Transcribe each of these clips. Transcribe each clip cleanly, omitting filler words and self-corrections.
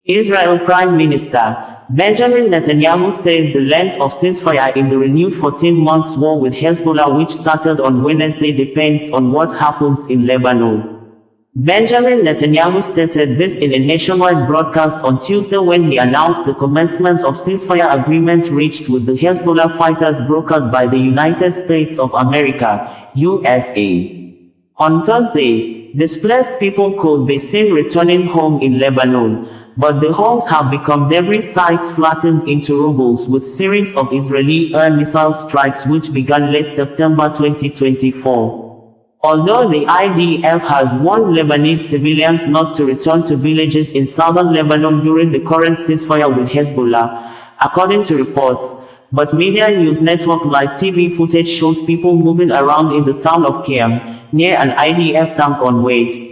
Israel Prime Minister Benjamin Netanyahu says the length of ceasefire in the renewed 14-month war with Hezbollah, which started on Wednesday, depends on what happens in Lebanon. Benjamin Netanyahu stated this in a nationwide broadcast on Tuesday when he announced the commencement of ceasefire agreement reached with the Hezbollah fighters brokered by the United States of America, USA. On Thursday, displaced people could be seen returning home in Lebanon, but the homes have become debris sites flattened into rubble with series of Israeli air missile strikes which began late September 2024. Although the IDF has warned Lebanese civilians not to return to villages in southern Lebanon during the current ceasefire with Hezbollah, according to reports, but media news network like TV footage shows people moving around in the town of Kiem, near an IDF tank on Wade.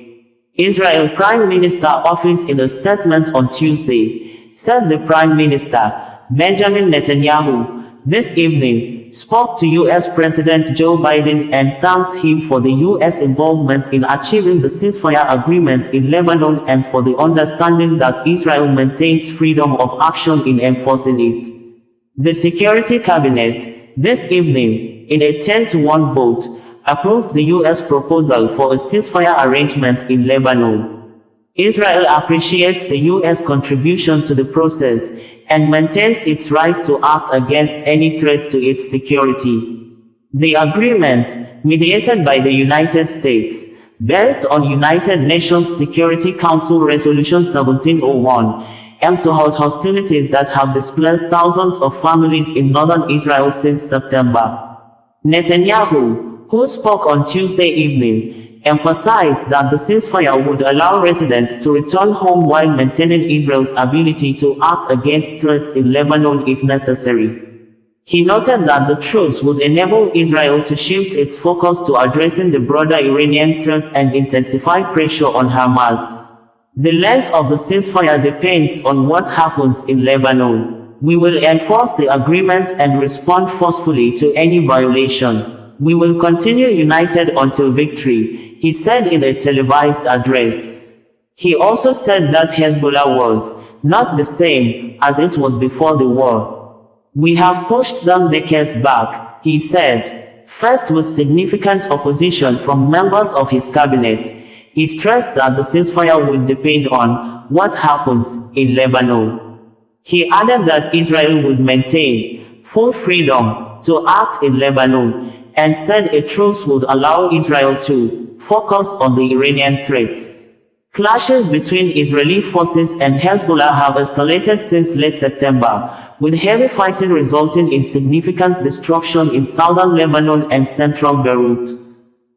Israel Prime Minister office in a statement on Tuesday, said the Prime Minister, Benjamin Netanyahu, this evening, spoke to U.S. President Joe Biden and thanked him for the U.S. involvement in achieving the ceasefire agreement in Lebanon and for the understanding that Israel maintains freedom of action in enforcing it. The Security Cabinet, this evening, in a 10-to-1 vote, approved the U.S. proposal for a ceasefire arrangement in Lebanon. Israel appreciates the U.S. contribution to the process and maintains its right to act against any threat to its security. The agreement, mediated by the United States, based on United Nations Security Council Resolution 1701, aims to halt hostilities that have displaced thousands of families in northern Israel since September. Netanyahu, who spoke on Tuesday evening, emphasized that the ceasefire would allow residents to return home while maintaining Israel's ability to act against threats in Lebanon if necessary. He noted that the truce would enable Israel to shift its focus to addressing the broader Iranian threat and intensify pressure on Hamas. The length of the ceasefire depends on what happens in Lebanon. We will enforce the agreement and respond forcefully to any violation. We will continue united until victory, he said in a televised address. He also said that Hezbollah was not the same as it was before the war. We have pushed them decades back, he said. First, with significant opposition from members of his cabinet, he stressed that the ceasefire would depend on what happens in Lebanon. He added that Israel would maintain full freedom to act in Lebanon, and said a truce would allow Israel to focus on the Iranian threat. Clashes between Israeli forces and Hezbollah have escalated since late September, with heavy fighting resulting in significant destruction in southern Lebanon and central Beirut.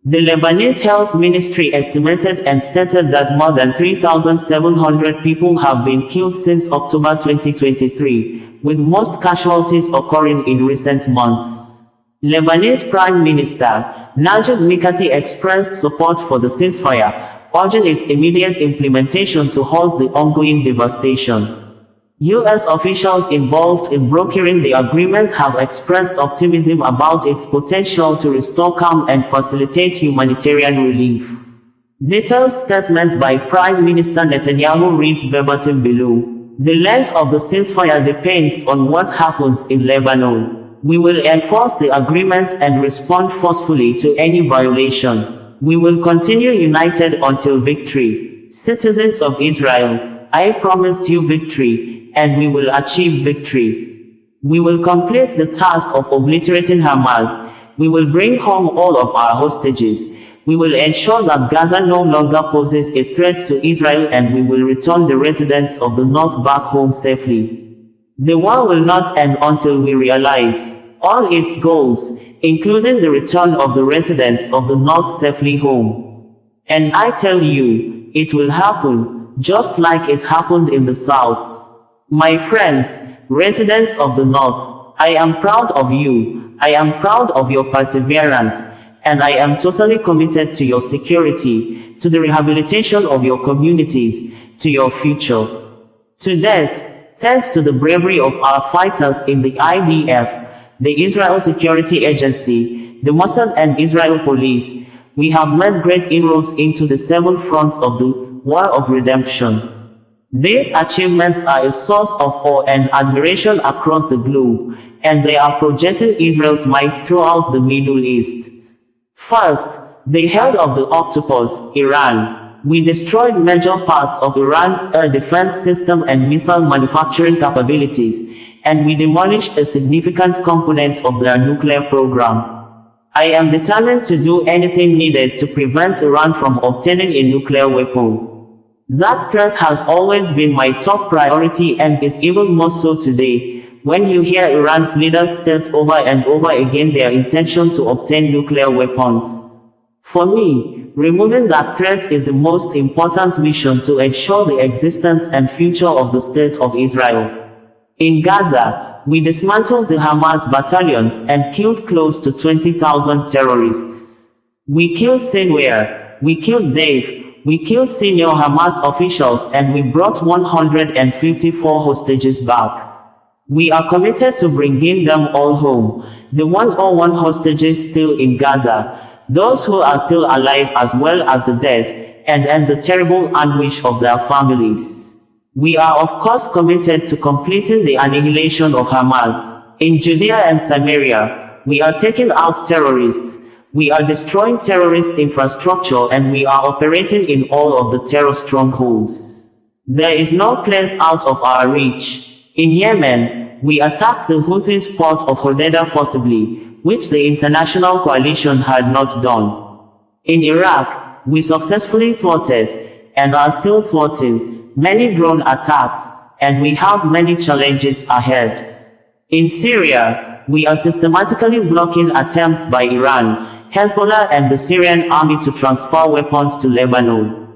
The Lebanese Health Ministry estimated and stated that more than 3,700 people have been killed since October 2023, with most casualties occurring in recent months. Lebanese Prime Minister Najib Mikati expressed support for the ceasefire, urging its immediate implementation to halt the ongoing devastation. U.S. officials involved in brokering the agreement have expressed optimism about its potential to restore calm and facilitate humanitarian relief. Detailed statement by Prime Minister Netanyahu reads verbatim below. The length of the ceasefire depends on what happens in Lebanon. We will enforce the agreement and respond forcefully to any violation. We will continue united until victory. Citizens of Israel, I promised you victory, and we will achieve victory. We will complete the task of obliterating Hamas. We will bring home all of our hostages. We will ensure that Gaza no longer poses a threat to Israel, and we will return the residents of the north back home safely. The war will not end until we realize all its goals, including the return of the residents of the north safely home. And I tell you, it will happen, just like it happened in the south. My friends, residents of the north, I am proud of you. I am proud of your perseverance, and I am totally committed to your security, to the rehabilitation of your communities, to your future. To that, thanks to the bravery of our fighters in the IDF, the Israel Security Agency, the Mossad and Israel Police, we have made great inroads into the 7 fronts of the War of Redemption. These achievements are a source of awe and admiration across the globe, and they are projecting Israel's might throughout the Middle East. First, the head of the octopus, Iran. We destroyed major parts of Iran's air defense system and missile manufacturing capabilities, and we demolished a significant component of their nuclear program. I am determined to do anything needed to prevent Iran from obtaining a nuclear weapon. That threat has always been my top priority and is even more so today, when you hear Iran's leaders state over and over again their intention to obtain nuclear weapons. For me, removing that threat is the most important mission to ensure the existence and future of the State of Israel. In Gaza, we dismantled the Hamas battalions and killed close to 20,000 terrorists. We killed Sinwar, we killed Dave, we killed senior Hamas officials, and we brought 154 hostages back. We are committed to bringing them all home, the 101 hostages still in Gaza, those who are still alive as well as the dead, and end the terrible anguish of their families. We are of course committed to completing the annihilation of Hamas. In Judea and Samaria, we are taking out terrorists, we are destroying terrorist infrastructure, and we are operating in all of the terror strongholds. There is no place out of our reach. In Yemen, we attacked the Houthis' port of Hodeidah forcibly, which the international coalition had not done. In Iraq, we successfully thwarted, and are still thwarting, many drone attacks, and we have many challenges ahead. In Syria, we are systematically blocking attempts by Iran, Hezbollah and the Syrian army to transfer weapons to Lebanon.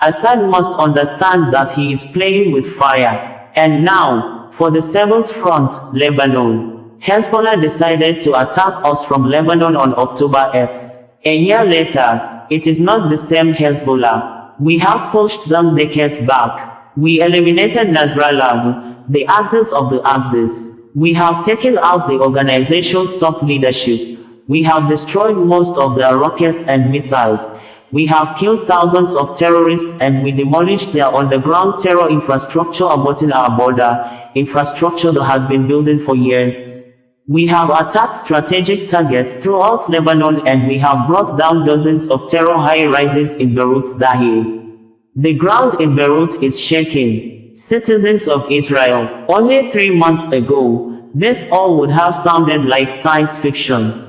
Assad must understand that he is playing with fire. And now, for the 7th front, Lebanon. Hezbollah decided to attack us from Lebanon on October 8th. A year later, it is not the same Hezbollah. We have pushed them decades back. We eliminated Nasrallah, the axis of the axis. We have taken out the organization's top leadership. We have destroyed most of their rockets and missiles. We have killed thousands of terrorists, and we demolished their underground terror infrastructure aborting our border, infrastructure that had been building for years. We have attacked strategic targets throughout Lebanon, and we have brought down dozens of terror high-rises in Beirut's Dahieh. The ground in Beirut is shaking. Citizens of Israel, only 3 months ago, this all would have sounded like science fiction.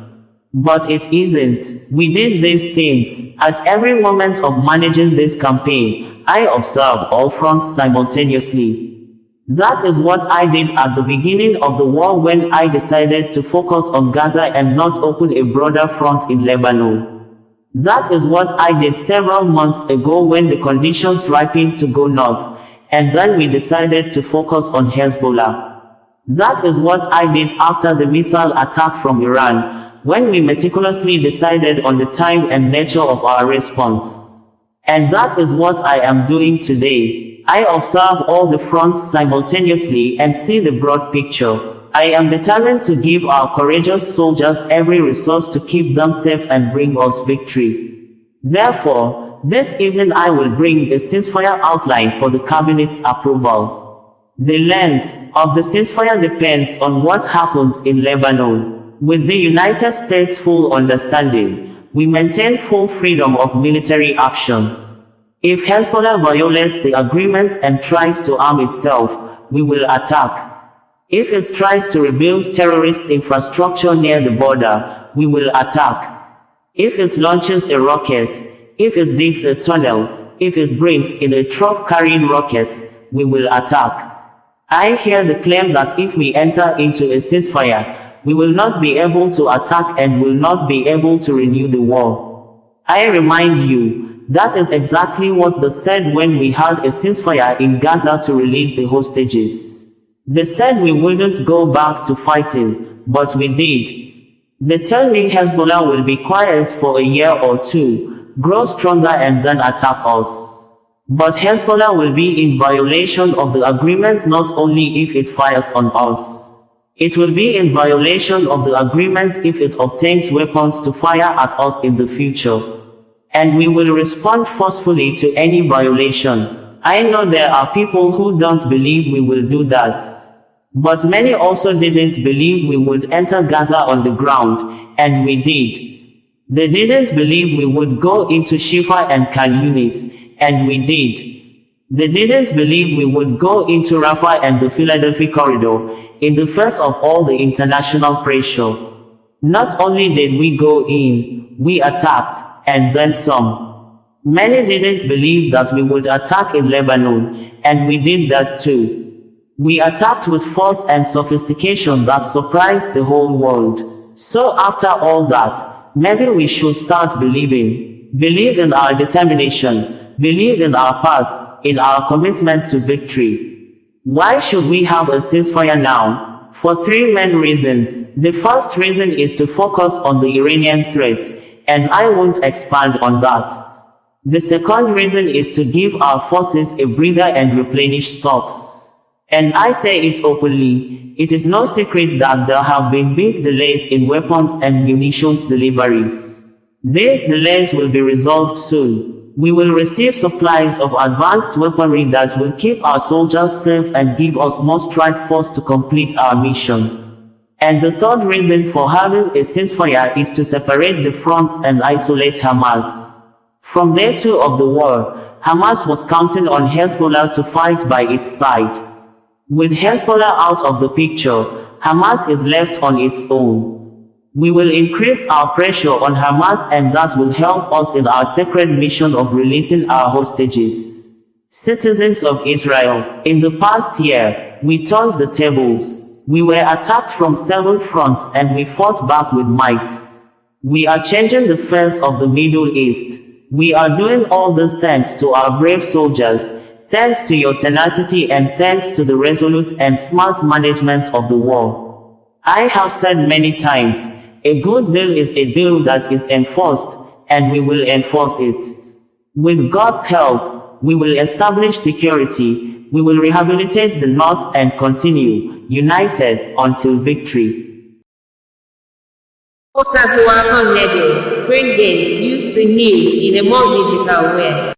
But it isn't. We did these things. At every moment of managing this campaign, I observe all fronts simultaneously. That is what I did at the beginning of the war when I decided to focus on Gaza and not open a broader front in Lebanon. That is what I did several months ago when the conditions ripened to go north, and then we decided to focus on Hezbollah. That is what I did after the missile attack from Iran, when we meticulously decided on the time and nature of our response. And that is what I am doing today. I observe all the fronts simultaneously and see the broad picture. I am determined to give our courageous soldiers every resource to keep them safe and bring us victory. Therefore, this evening I will bring a ceasefire outline for the cabinet's approval. The length of the ceasefire depends on what happens in Lebanon. With the United States' full understanding, we maintain full freedom of military action. If Hezbollah violates the agreement and tries to arm itself, we will attack. If it tries to rebuild terrorist infrastructure near the border, we will attack. If it launches a rocket, if it digs a tunnel, if it brings in a truck carrying rockets, we will attack. I hear the claim that if we enter into a ceasefire, we will not be able to attack and will not be able to renew the war. I remind you, that is exactly what they said when we had a ceasefire in Gaza to release the hostages. They said we wouldn't go back to fighting, but we did. They tell me Hezbollah will be quiet for a year or two, grow stronger and then attack us. But Hezbollah will be in violation of the agreement not only if it fires on us. It will be in violation of the agreement if it obtains weapons to fire at us in the future. And we will respond forcefully to any violation. I know there are people who don't believe we will do that. But many also didn't believe we would enter Gaza on the ground, and we did. They didn't believe we would go into Shifa and Khan Yunis, and we did. They didn't believe we would go into Rafah and the Philadelphia corridor, in the face of all the international pressure. Not only did we go in, we attacked, and then some. Many didn't believe that we would attack in Lebanon, and we did that too. We attacked with force and sophistication that surprised the whole world. So after all that, maybe we should start believing. Believe in our determination. Believe in our path, in our commitment to victory. Why should we have a ceasefire now? For three main reasons. The first reason is to focus on the Iranian threat, and I won't expand on that. The second reason is to give our forces a breather and replenish stocks. And I say it openly, it is no secret that there have been big delays in weapons and munitions deliveries. These delays will be resolved soon. We will receive supplies of advanced weaponry that will keep our soldiers safe and give us more strike force to complete our mission. And the third reason for having a ceasefire is to separate the fronts and isolate Hamas. From day 2 of the war, Hamas was counting on Hezbollah to fight by its side. With Hezbollah out of the picture, Hamas is left on its own. We will increase our pressure on Hamas, and that will help us in our sacred mission of releasing our hostages. Citizens of Israel, in the past year, we turned the tables. We were attacked from several fronts and we fought back with might. We are changing the face of the Middle East. We are doing all this thanks to our brave soldiers, thanks to your tenacity, and thanks to the resolute and smart management of the war. I have said many times, a good deal is a deal that is enforced, and we will enforce it. With God's help, we will establish security, we will rehabilitate the North and continue, united, until victory. Bringing you the news in a more digital way.